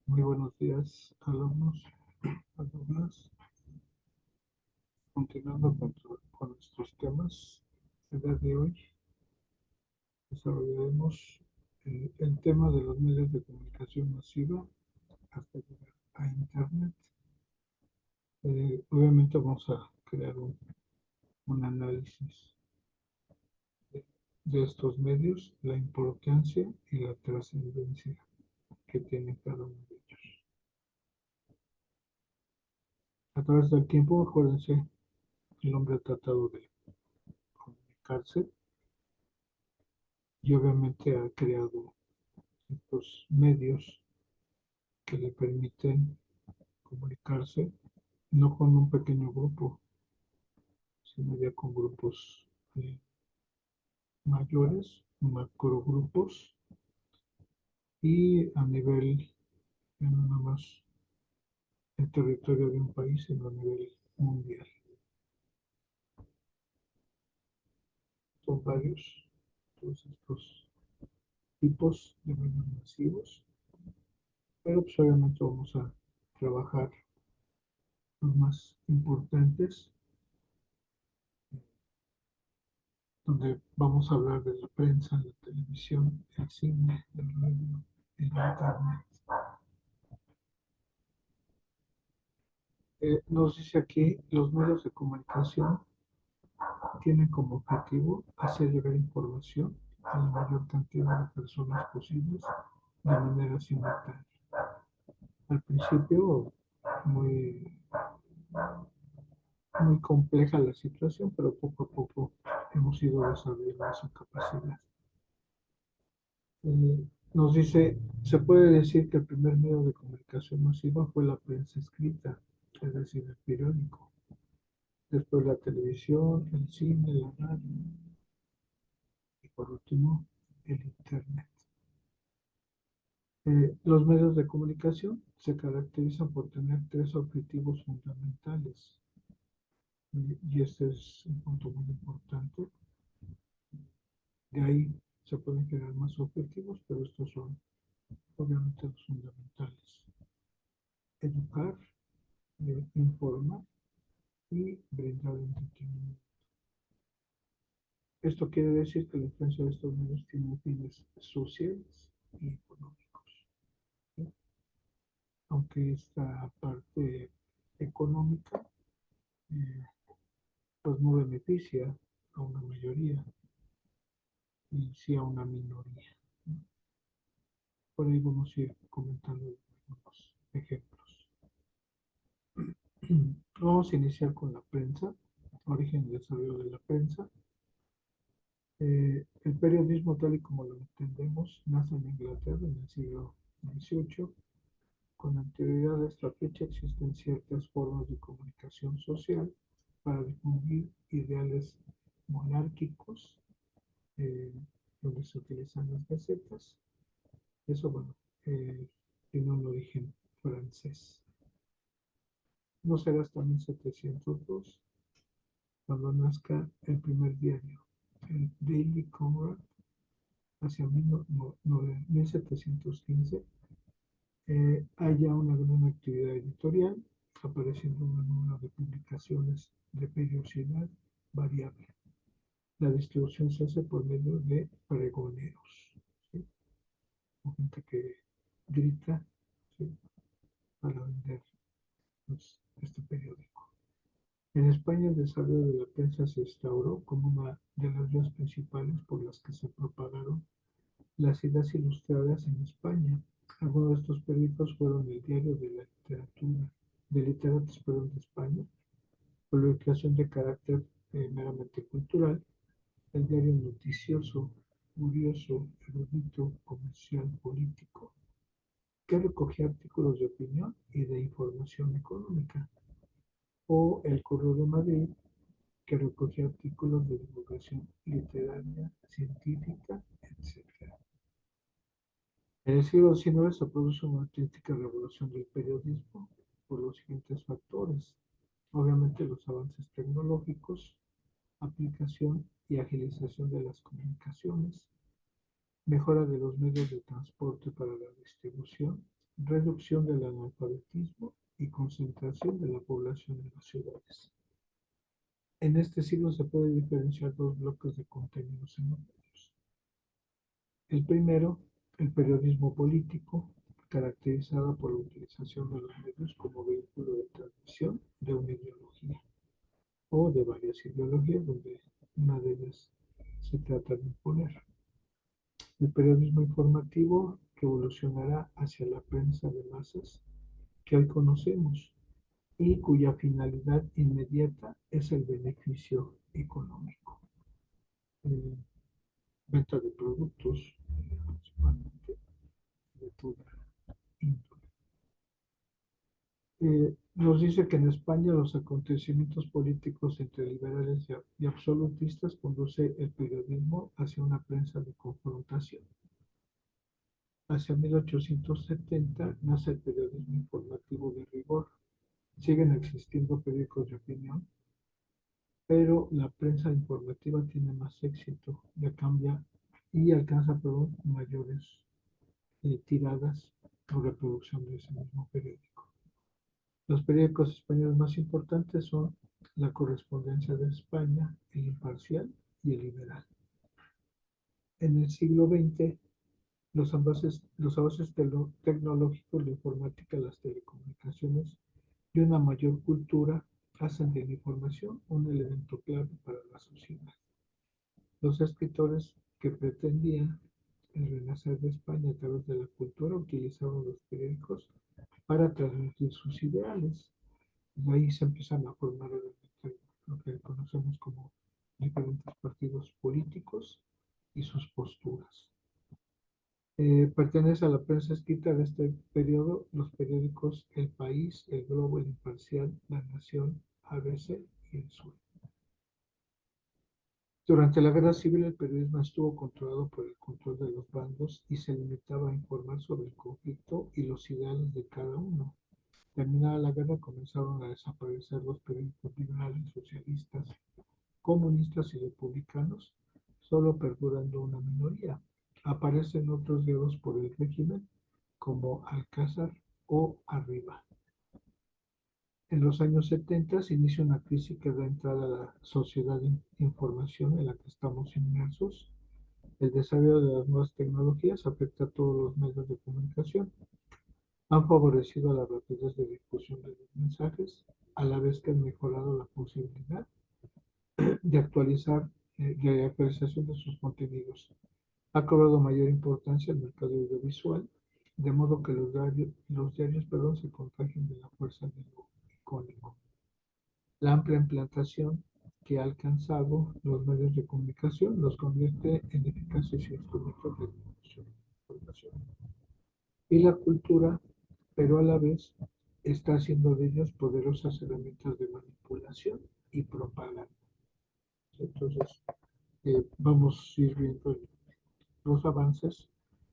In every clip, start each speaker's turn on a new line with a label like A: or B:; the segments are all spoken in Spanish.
A: Muy buenos días, alumnos, alumnas. Continuando con nuestros temas, el día de hoy desarrollaremos el tema de los medios de comunicación masiva hasta llegar a Internet. Obviamente vamos a crear un análisis de estos medios, la importancia y la trascendencia que tiene cada uno de ellos. A través del tiempo, acuérdense, el hombre ha tratado de comunicarse y obviamente ha creado estos medios que le permiten comunicarse no con un pequeño grupo, sino ya con grupos eh, mayores, macrogrupos, y a nivel, ya no nada más el territorio de un país, sino a nivel mundial. Son varios todos estos tipos de medios masivos, pero pues obviamente vamos a trabajar los más importantes, donde vamos a hablar de la prensa, la televisión, el cine, el radio, el internet. Nos dice aquí, los medios de comunicación tienen como objetivo hacer llegar información a la mayor cantidad de personas posibles de manera simultánea. Al principio, muy, muy compleja la situación, pero poco a poco hemos ido desarrollando esa capacidad. Nos dice, se puede decir que el primer medio de comunicación masiva fue la prensa escrita, es decir, el periódico. Después la televisión, el cine, la radio y por último el internet. Los medios de comunicación se caracterizan por tener tres objetivos fundamentales y este es un punto muy importante. De ahí se pueden crear más objetivos, pero estos son obviamente los fundamentales. Educar, informar y brindar entretenimiento. Esto quiere decir que la influencia de estos medios tiene fines sociales y económicos, ¿sí? Aunque esta parte económica eh, pues no beneficia a una mayoría y sí a una minoría, ¿no? Por ahí vamos a ir comentando algunos ejemplos. Vamos a iniciar con la prensa, origen y desarrollo de la prensa. El periodismo tal y como lo entendemos nace en Inglaterra en el siglo XVIII. Con anterioridad a esta fecha existen ciertas formas de comunicación social para difundir ideales monárquicos, eh, donde se utilizan las gacetas. Eso, bueno, tiene un origen francés. No será hasta 1702 cuando nazca el primer diario, el Daily Conrad, hacia 1715. Haya una gran actividad editorial, apareciendo un número de publicaciones de periodicidad variable. La distribución se hace por medio de pregoneros, ¿sí? O gente que grita, ¿sí? Para vender, pues, este periódico. En España, el desarrollo de la prensa se instauró como una de las vías principales por las que se propagaron las ideas ilustradas en España. Algunos de estos periódicos fueron el Diario de la Literatura, de Literatos, perdón, de España, publicación de carácter meramente cultural, el diario noticioso, curioso, erudito, comercial, político, que recogía artículos de opinión y de información económica, o el Correo de Madrid, que recogía artículos de divulgación literaria, científica, etc. En el siglo XIX se produce una auténtica revolución del periodismo por los siguientes factores. Obviamente los avances tecnológicos, aplicación y agilización de las comunicaciones, mejora de los medios de transporte para la distribución reducción del analfabetismo y concentración de la población en las ciudades. En este siglo se puede diferenciar dos bloques de contenidos en los medios. El primero, el periodismo político, caracterizado por la utilización de los medios como vehículo de transmisión de una ideología o de varias ideologías, donde una de ellas se trata de imponer. El periodismo informativo que evolucionará hacia la prensa de masas que hoy conocemos y cuya finalidad inmediata es el beneficio económico. Eh, Venta de productos, principalmente de toda índole. Nos dice que en España los acontecimientos políticos entre liberales y absolutistas conduce el periodismo hacia una prensa de confrontación. Hacia 1870 nace el periodismo informativo de rigor. Siguen existiendo periódicos de opinión, pero la prensa informativa tiene más éxito, ya cambia y alcanza mayores tiradas o reproducción de ese mismo periódico. Los periódicos españoles más importantes son La Correspondencia de España, El Imparcial y El Liberal. En el siglo XX, los avances tecnológicos, la informática, las telecomunicaciones y una mayor cultura hacen de la información un elemento clave para la sociedad. Los escritores que pretendían el renacer de España a través de la cultura utilizaban los periódicos para transmitir sus ideales. Y ahí se empiezan a formar lo que conocemos como diferentes partidos políticos y sus posturas. Pertenece a la prensa escrita de este periodo los periódicos El País, El Globo, El Imparcial, La Nación, ABC y El Sur. Durante la Guerra Civil el periodismo estuvo controlado por el control de los bandos y se limitaba a informar sobre el conflicto y los ideales de cada uno. Terminada la guerra comenzaron a desaparecer los periódicos liberales, socialistas, comunistas y republicanos, solo perdurando una minoría. Aparecen otros guiados por el régimen, como Alcázar o Arriba. En los años 70 se inicia una crisis que da entrada a la sociedad de información en la que estamos inmersos. El desarrollo de las nuevas tecnologías afecta a todos los medios de comunicación. Han favorecido la rapidez de difusión de los mensajes, a la vez que han mejorado la posibilidad de actualización de sus contenidos. Ha cobrado mayor importancia el mercado audiovisual, de modo que los diarios se contagian de la fuerza de lo icónico. La amplia implantación que ha alcanzado los medios de comunicación los convierte en eficaces instrumentos de difusión de información. Y la cultura, pero a la vez está haciendo de ellos poderosas herramientas de manipulación y propaganda. Entonces, vamos a ir viendo los avances,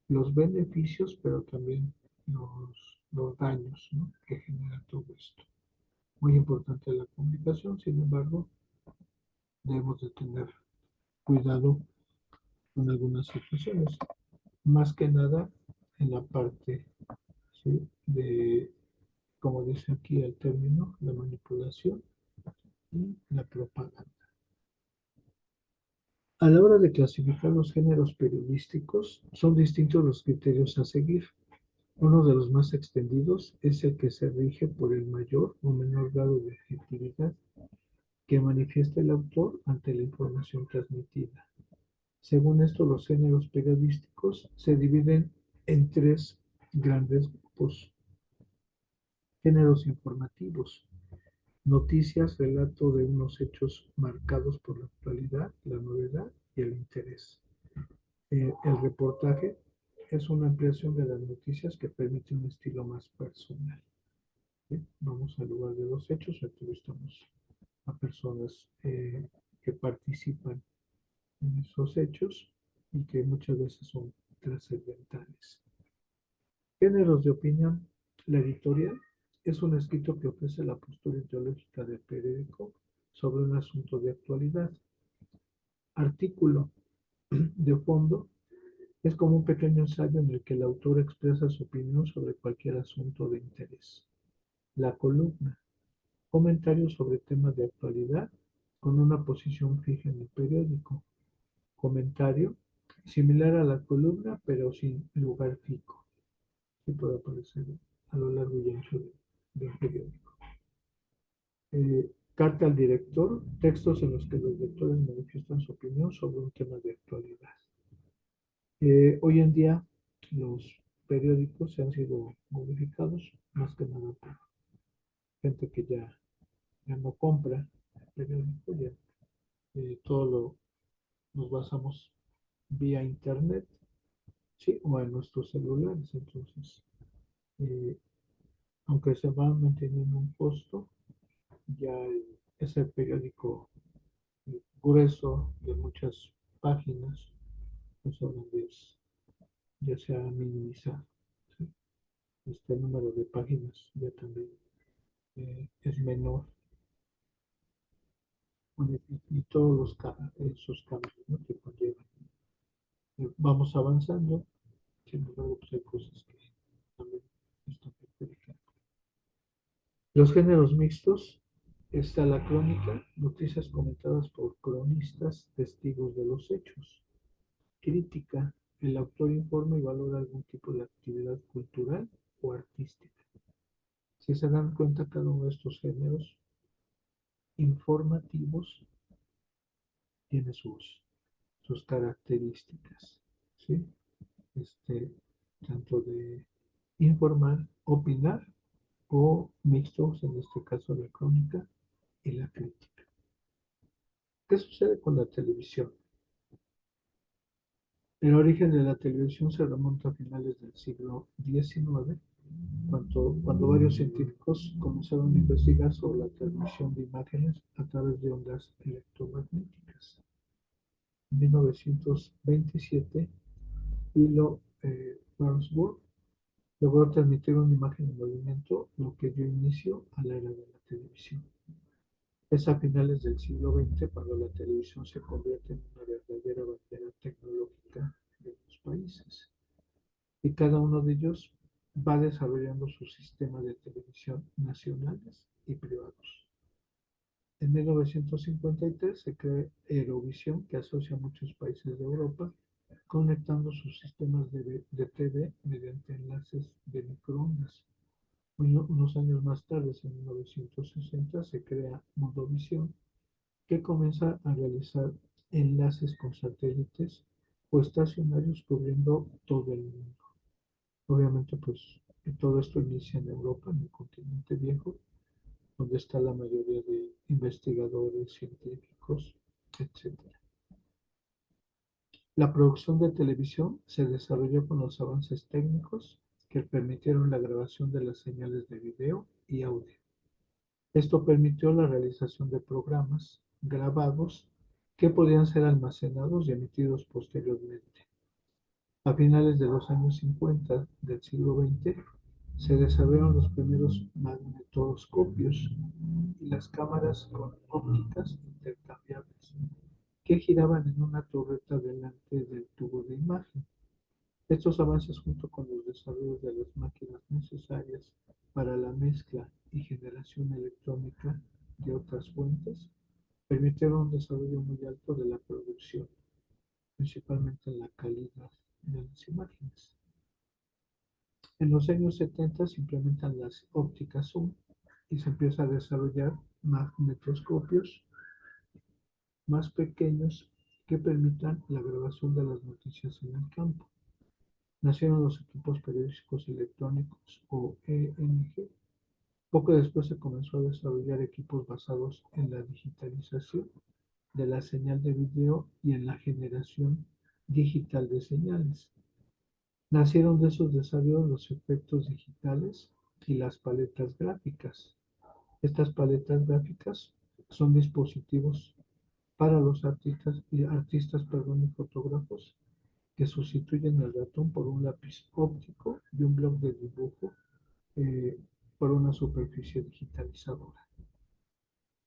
A: los beneficios, pero también los daños, ¿no?, que genera todo esto. Muy importante la comunicación, sin embargo, debemos de tener cuidado con algunas situaciones, más que nada en la parte, ¿sí?, de, como dice aquí el término, la manipulación y la propaganda. A la hora de clasificar los géneros periodísticos, son distintos los criterios a seguir. Uno de los más extendidos es el que se rige por el mayor o menor grado de objetividad que manifiesta el autor ante la información transmitida. Según esto, los géneros periodísticos se dividen en tres grandes grupos. Géneros informativos: noticias, relato de unos hechos marcados por la actualidad, la novedad y el interés. El reportaje es una ampliación de las noticias que permite un estilo más personal. ¿Sí? Vamos al lugar de los hechos, entrevistamos a personas que participan en esos hechos y que muchas veces son trascendentales. Géneros de opinión. La editorial es un escrito que ofrece la postura ideológica del periódico sobre un asunto de actualidad. Artículo de fondo Es como un pequeño ensayo en el que el autor expresa su opinión sobre cualquier asunto de interés. La columna, comentarios sobre temas de actualidad con una posición fija en el periódico. Comentario, similar a la columna, pero sin lugar fijo, que puede aparecer a lo largo y ancho del periódico. Carta al director, textos en los que los lectores manifiestan su opinión sobre un tema de actualidad. Hoy en día los periódicos se han sido modificados más que nada por gente que ya no compra el periódico, ya todo nos basamos vía internet, sí, o en nuestros celulares. Entonces, eh, aunque se va manteniendo un costo, ya ese periódico grueso de muchas páginas, pues ahora ya se ha minimizado. ¿Sí? Este número de páginas ya también es menor, bueno, y todos esos cambios, ¿no?, que conllevan. Vamos avanzando, sin embargo, pues hay cosas que también están perjudicando. Los géneros mixtos, está la crónica, noticias comentadas por cronistas, testigos de los hechos. Crítica, el autor informa y valora algún tipo de actividad cultural o artística. Si se dan cuenta, cada uno de estos géneros informativos tiene sus características, ¿sí? Este, tanto de informar, opinar o mixtos, en este caso la crónica y la crítica. ¿Qué sucede con la televisión? El origen de la televisión se remonta a finales del siglo XIX, cuando varios científicos comenzaron a investigar sobre la transmisión de imágenes a través de ondas electromagnéticas. En 1927, Philo Farnsworth logró transmitir una imagen en movimiento, lo que dio inicio a la era de la televisión. Es a finales del siglo XX cuando la televisión se convierte en una verdadera bandera tecnológica de los países, y cada uno de ellos va desarrollando sus sistemas de televisión nacionales y privados. En 1953 se crea Eurovisión, que asocia a muchos países de Europa, conectando sus sistemas de TV mediante enlaces de microondas. Unos años más tarde, en 1960, se crea Mondovisión, que comienza a realizar enlaces con satélites o estacionarios cubriendo todo el mundo. Obviamente, pues todo esto inicia en Europa, en el continente viejo, donde está la mayoría de investigadores, científicos, etcétera. La producción de televisión se desarrolló con los avances técnicos que permitieron la grabación de las señales de video y audio. Esto permitió la realización de programas grabados que podían ser almacenados y emitidos posteriormente. A finales de los años 50 del siglo XX se desarrollaron los primeros magnetoscopios y las cámaras con ópticas intercambiables que giraban en una torreta delante del tubo de imagen. Estos avances, junto con los desarrollos de las máquinas necesarias para la mezcla y generación electrónica de otras fuentes, permitieron un desarrollo muy alto de la producción, principalmente en la calidad de las imágenes. En los años 70 se implementan las ópticas zoom y se empieza a desarrollar magnetoscopios más pequeños que permitan la grabación de las noticias en el campo. Nacieron los equipos periodísticos electrónicos o EMG. Poco después se comenzó a desarrollar equipos basados en la digitalización de la señal de video y en la generación digital de señales. Nacieron de esos desarrollos los efectos digitales y las paletas gráficas. Estas paletas gráficas son dispositivos para los artistas y fotógrafos que sustituyen al ratón por un lápiz óptico y un bloc de dibujo eh, por una superficie digitalizadora.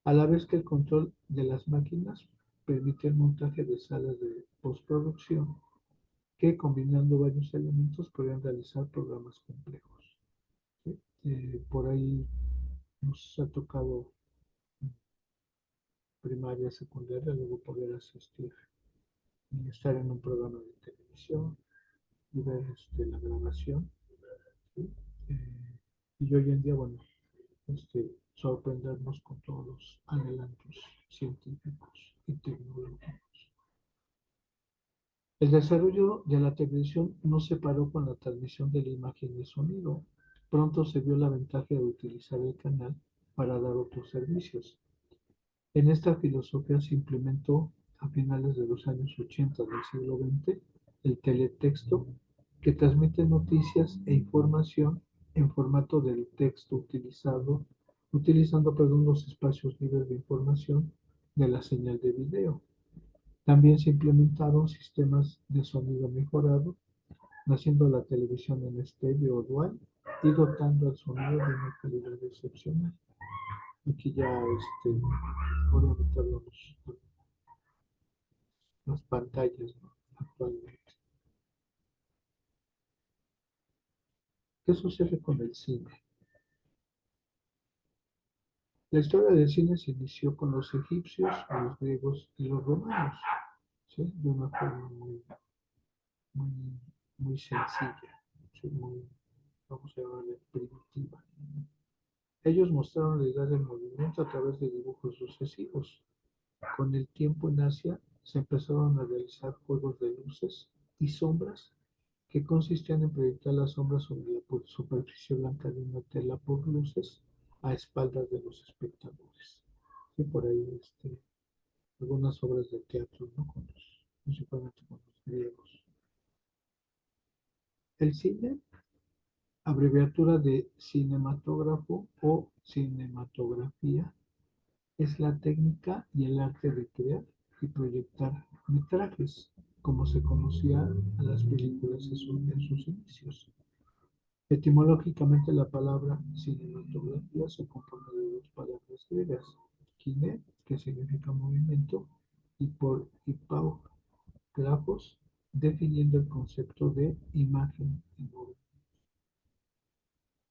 A: A la vez que el control de las máquinas permite el montaje de salas de postproducción que combinando varios elementos podían realizar programas complejos. ¿Sí? Por ahí nos ha tocado primaria, secundaria, luego poder asistir y estar en un programa de televisión y ver la grabación. ¿Sí? Y hoy en día, bueno, sorprendernos con todos los adelantos científicos y tecnológicos. El desarrollo de la televisión no se paró con la transmisión de la imagen y el sonido. Pronto se vio la ventaja de utilizar el canal para dar otros servicios. En esta filosofía se implementó a finales de los años 80 del siglo XX el teletexto, que transmite noticias e información en formato del texto utilizando los espacios libres de información de la señal de video. También se implementaron sistemas de sonido mejorado, naciendo la televisión en estéreo o dual y dotando al sonido de una calidad excepcional. Aquí ya voy a meter las pantallas, ¿no? Actualmente. ¿Qué sucede con el cine? La historia del cine se inició con los egipcios, los griegos y los romanos, ¿sí? De una forma muy, muy sencilla, ¿sí? Vamos a llamarle primitiva. Ellos mostraron la idea del movimiento a través de dibujos sucesivos. Con el tiempo en Asia se empezaron a realizar juegos de luces y sombras que consistían en proyectar las sombras sobre la superficie blanca de una tela por luces a espaldas de los espectadores. Y por ahí algunas obras de teatro, ¿no? Principalmente con los griegos. El cine, abreviatura de cinematógrafo o cinematografía, es la técnica y el arte de crear y proyectar metrajes, como se conocía a las películas en sus inicios. Etimológicamente, la palabra cinematografía se compone de dos palabras griegas, kine, que significa movimiento, y por hipau, grafos, definiendo el concepto de imagen en movimiento.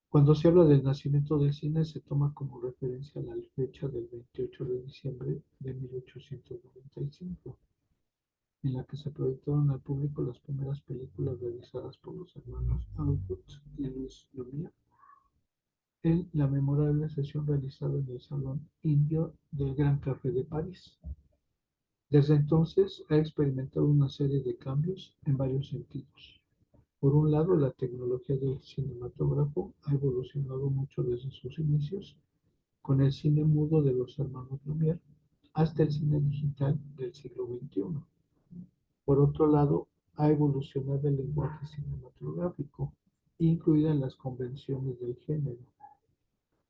A: Cuando se habla del nacimiento del cine, se toma como referencia la fecha del 28 de diciembre de 1895, en la que se proyectaron al público las primeras películas realizadas por los hermanos August y Louis Lumière en la memorable sesión realizada en el Salón Indio del Gran Café de París. Desde entonces ha experimentado una serie de cambios en varios sentidos. Por un lado, la tecnología del cinematógrafo ha evolucionado mucho desde sus inicios, con el cine mudo de los hermanos Lumière hasta el cine digital del siglo XXI. Por otro lado, ha evolucionado el lenguaje cinematográfico, incluidas las convenciones del género,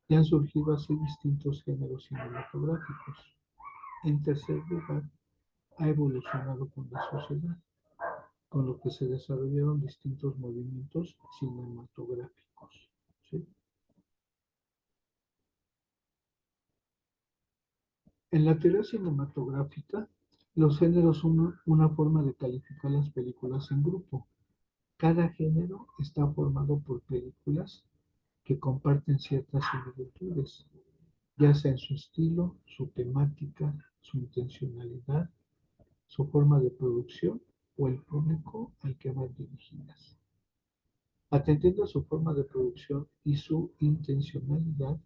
A: y han surgido así distintos géneros cinematográficos. En tercer lugar, ha evolucionado con la sociedad, con lo que se desarrollaron distintos movimientos cinematográficos. ¿Sí? En la teoría cinematográfica, los géneros son una forma de calificar las películas en grupo. Cada género está formado por películas que comparten ciertas similitudes, ya sea en su estilo, su temática, su intencionalidad, su forma de producción o el público al que van dirigidas. Atendiendo a su forma de producción y su intencionalidad,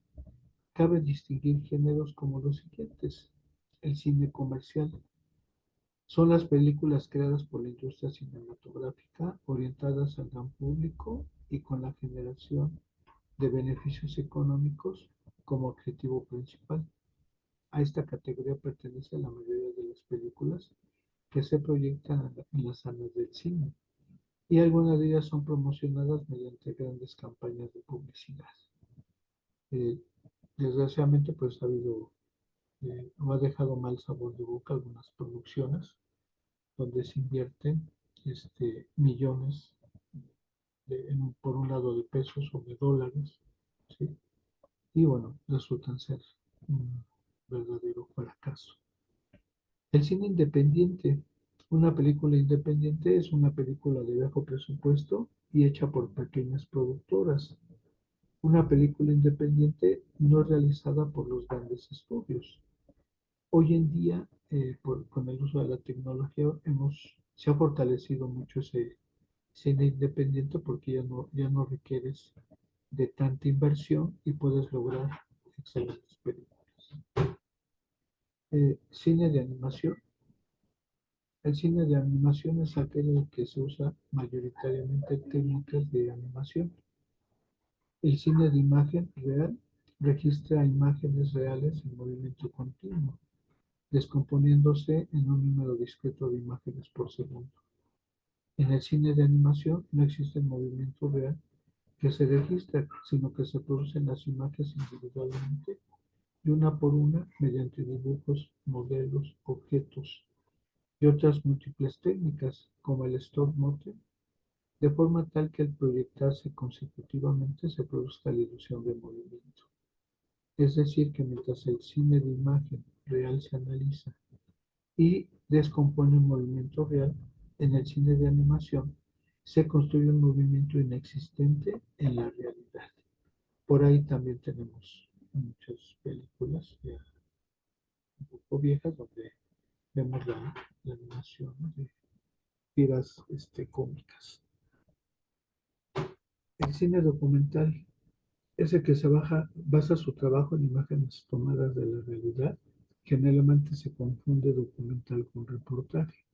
A: cabe distinguir géneros como los siguientes. El cine comercial son las películas creadas por la industria cinematográfica orientadas al gran público y con la generación de beneficios económicos como objetivo principal. A esta categoría pertenece la mayoría de las películas que se proyectan en las salas del cine, y algunas de ellas son promocionadas mediante grandes campañas de publicidad. Eh, Desgraciadamente, pues ha habido o ha dejado mal sabor de boca algunas producciones donde se invierten millones por un lado de pesos o de dólares, ¿sí? Y bueno, resultan ser un verdadero fracaso. El cine independiente Una película independiente es una película de bajo presupuesto y hecha por pequeñas productoras. Una película independiente no es realizada por los grandes estudios. Hoy en día, con el uso de la tecnología, se ha fortalecido mucho ese cine independiente porque ya no requieres de tanta inversión y puedes lograr excelentes películas. Cine de animación. El cine de animación es aquel en el que se usa mayoritariamente técnicas de animación. El cine de imagen real registra imágenes reales en movimiento continuo, descomponiéndose en un número discreto de imágenes por segundo. En el cine de animación no existe movimiento real que se registra, sino que se producen las imágenes individualmente y una por una mediante dibujos, modelos, objetos y otras múltiples técnicas, como el stop motion, de forma tal que al proyectarse consecutivamente se produzca la ilusión de movimiento. Es decir, que mientras el cine de imagen real se analiza y descompone un movimiento real, en el cine de animación se construye un movimiento inexistente en la realidad. Por ahí también tenemos muchas películas ya un poco viejas donde vemos la animación, ¿no? De tiras cómicas. El cine documental es el que basa su trabajo en imágenes tomadas de la realidad. Generalmente se confunde documental con reportaje,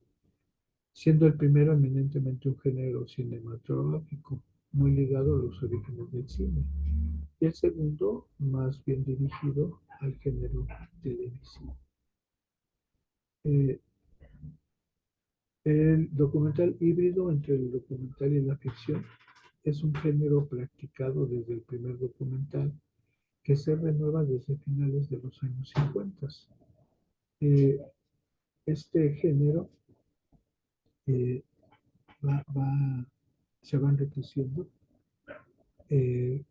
A: siendo el primero eminentemente un género cinematográfico muy ligado a los orígenes del cine, y el segundo más bien dirigido al género televisivo. Eh, el documental híbrido entre el documental y la ficción es un género practicado desde el primer documental que se renueva desde finales de los años 50. Eh, este género eh, va, va, se va enriqueciendo eh,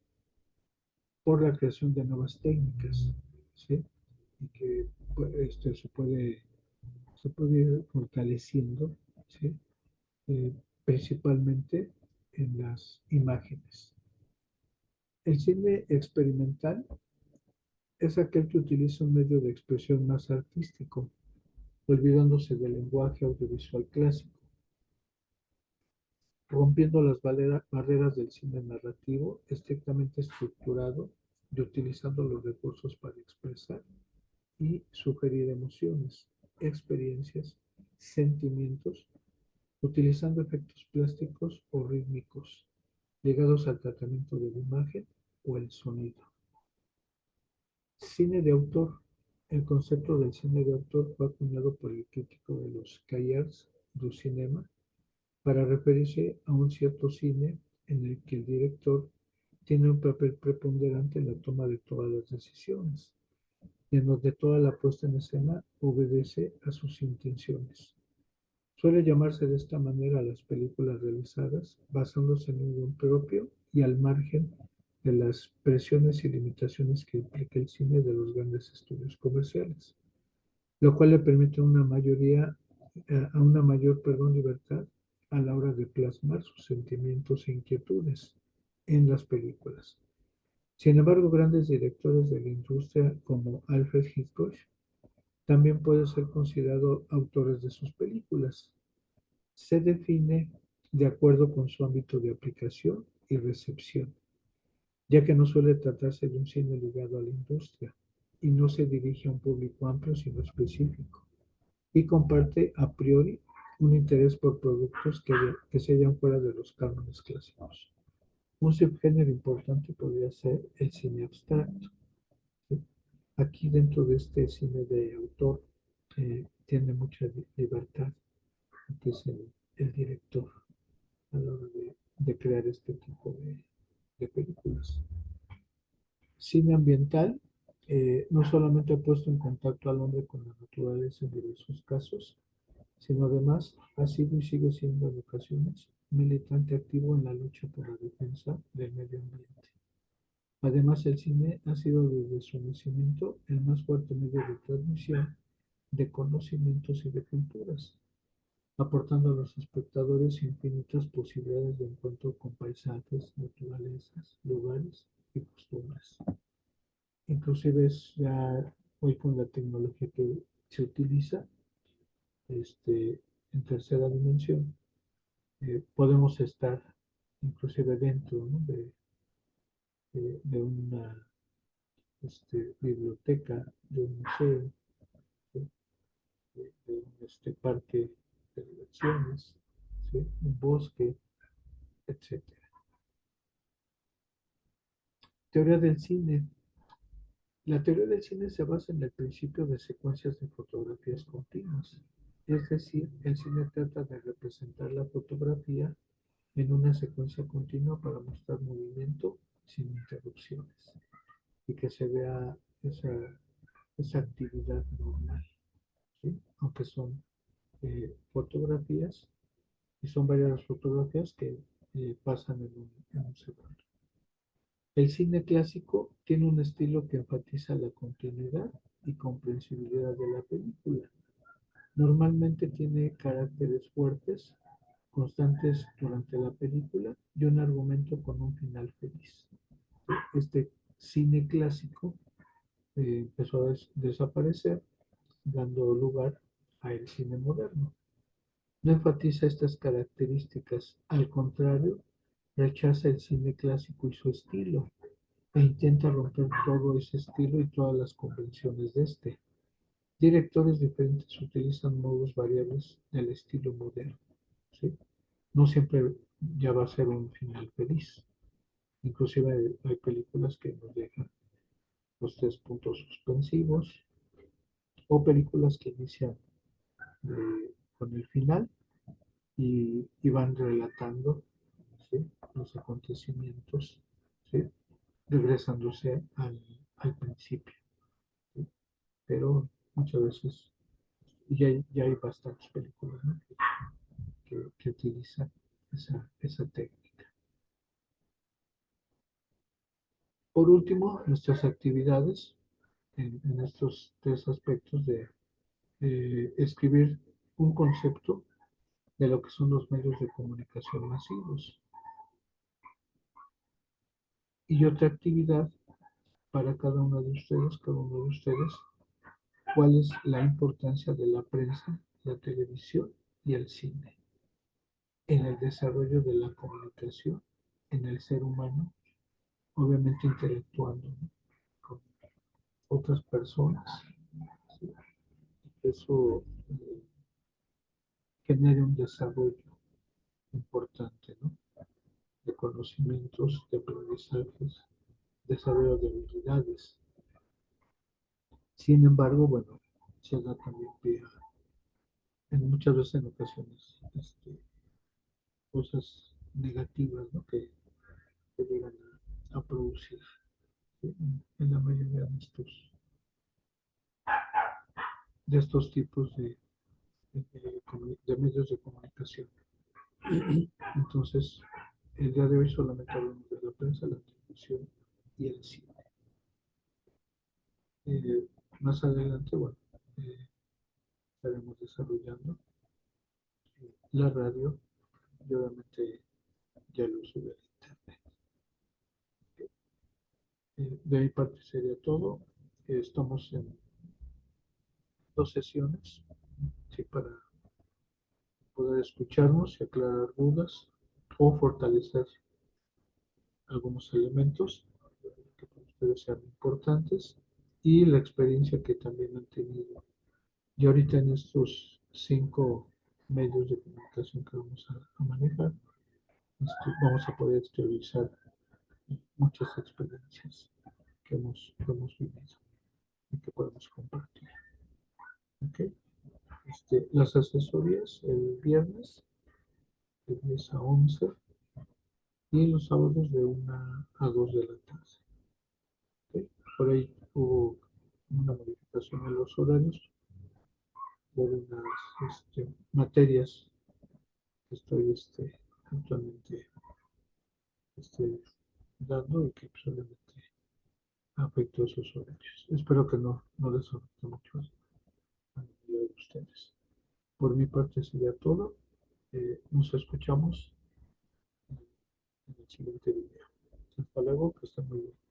A: por la creación de nuevas técnicas, ¿sí? Y que pues, se puede ir fortaleciendo, ¿sí? Eh, principalmente en las imágenes. El cine experimental es aquel que utiliza un medio de expresión más artístico, olvidándose del lenguaje audiovisual clásico, rompiendo las barreras del cine narrativo estrictamente estructurado y utilizando los recursos para expresar y sugerir emociones, experiencias, sentimientos, utilizando efectos plásticos o rítmicos ligados al tratamiento de la imagen o el sonido. Cine de autor. El concepto del cine de autor fue acuñado por el crítico de los Cahiers du Cinema para referirse a un cierto cine en el que el director tiene un papel preponderante en la toma de todas las decisiones, y en donde toda la puesta en escena obedece a sus intenciones. Suele llamarse de esta manera a las películas realizadas basándose en un guión propio y al margen de las presiones y limitaciones que implica el cine de los grandes estudios comerciales, lo cual le permite a una mayor libertad a la hora de plasmar sus sentimientos e inquietudes en las películas. Sin embargo, grandes directores de la industria como Alfred Hitchcock también pueden ser considerados autores de sus películas. Se define de acuerdo con su ámbito de aplicación y recepción, ya que no suele tratarse de un cine ligado a la industria y no se dirige a un público amplio sino específico, y comparte a priori un interés por productos que se hallan fuera de los cánones clásicos. Un subgénero importante podría ser el cine abstracto, ¿sí? Aquí dentro de este cine de autor tiene mucha libertad, que es el director a la hora de crear este tipo de películas. Cine ambiental no solamente ha puesto en contacto al hombre con la naturaleza en diversos casos, sino además ha sido y sigue siendo en ocasiones militante activo en la lucha por la defensa del medio ambiente. Además, el cine ha sido desde su nacimiento el más fuerte medio de transmisión de conocimientos y de culturas. aportando a los espectadores infinitas posibilidades de encuentro con paisajes, naturalezas, lugares y costumbres. Inclusive es ya hoy con la tecnología que se utiliza en tercera dimensión, podemos estar inclusive dentro, ¿no? de una biblioteca, de un museo, ¿sí? de un parque de diversiones, ¿sí? Un bosque, etcétera. Teoría del cine. La teoría del cine se basa en el principio de secuencias de fotografías continuas. Es decir, el cine trata de representar la fotografía en una secuencia continua para mostrar movimiento sin interrupciones y que se vea esa actividad normal, ¿sí? Aunque son fotografías y son varias las fotografías que pasan en un segundo. El cine clásico tiene un estilo que enfatiza la continuidad y comprensibilidad de la película. Normalmente tiene caracteres fuertes, constantes durante la película y un argumento con un final feliz. Este cine clásico empezó a desaparecer, dando lugar al cine moderno. No enfatiza estas características, al contrario, rechaza el cine clásico y su estilo, e intenta romper todo ese estilo y todas las convenciones de este. Directores diferentes utilizan modos variables del estilo moderno, ¿sí? No siempre ya va a ser un final feliz. Inclusive hay películas que nos dejan los 3 puntos suspensivos o películas que inician con el final y van relatando, ¿sí? Los acontecimientos, ¿sí? Regresándose al principio, ¿sí? Pero muchas veces ya hay bastantes películas, ¿no? que utilizan esa técnica. Por último, nuestras actividades en estos 3 aspectos de escribir un concepto de lo que son los medios de comunicación masivos. Y otra actividad para cada uno de ustedes, cuál es la importancia de la prensa, la televisión y el cine en el desarrollo de la comunicación en el ser humano, obviamente interactuando, ¿no? Con otras personas, ¿sí? Eso genera un desarrollo importante, ¿no? De conocimientos, de aprendizajes, desarrollo de habilidades. Sin embargo, bueno, se da también pie en muchas veces en ocasiones cosas negativas, ¿no? que llegan a producir, ¿sí? En la mayoría de estos tipos de medios de comunicación. Entonces, el día de hoy solamente hablamos de la prensa, la televisión y el cine. Eh, Más adelante, bueno, eh, estaremos desarrollando la radio y obviamente ya el uso del internet. De mi parte sería todo. Estamos en 2 sesiones, ¿sí? Para poder escucharnos y aclarar dudas o fortalecer algunos elementos que para ustedes sean importantes y la experiencia que también han tenido. Y ahorita en estos 5 medios de comunicación que vamos a manejar, vamos a poder exteriorizar muchas experiencias que hemos vivido y que podemos compartir. ¿Okay? Las asesorías el viernes de 10 a 11 y los sábados de 1 a 2 de la tarde. ¿Okay? Por ahí hubo una modificación en los horarios por unas materias que estoy actualmente dando y que solamente afectó esos horarios. Espero que no les afecte mucho a ustedes. Por mi parte sería todo. Nos escuchamos en el siguiente video. Hasta luego, que estén muy bien.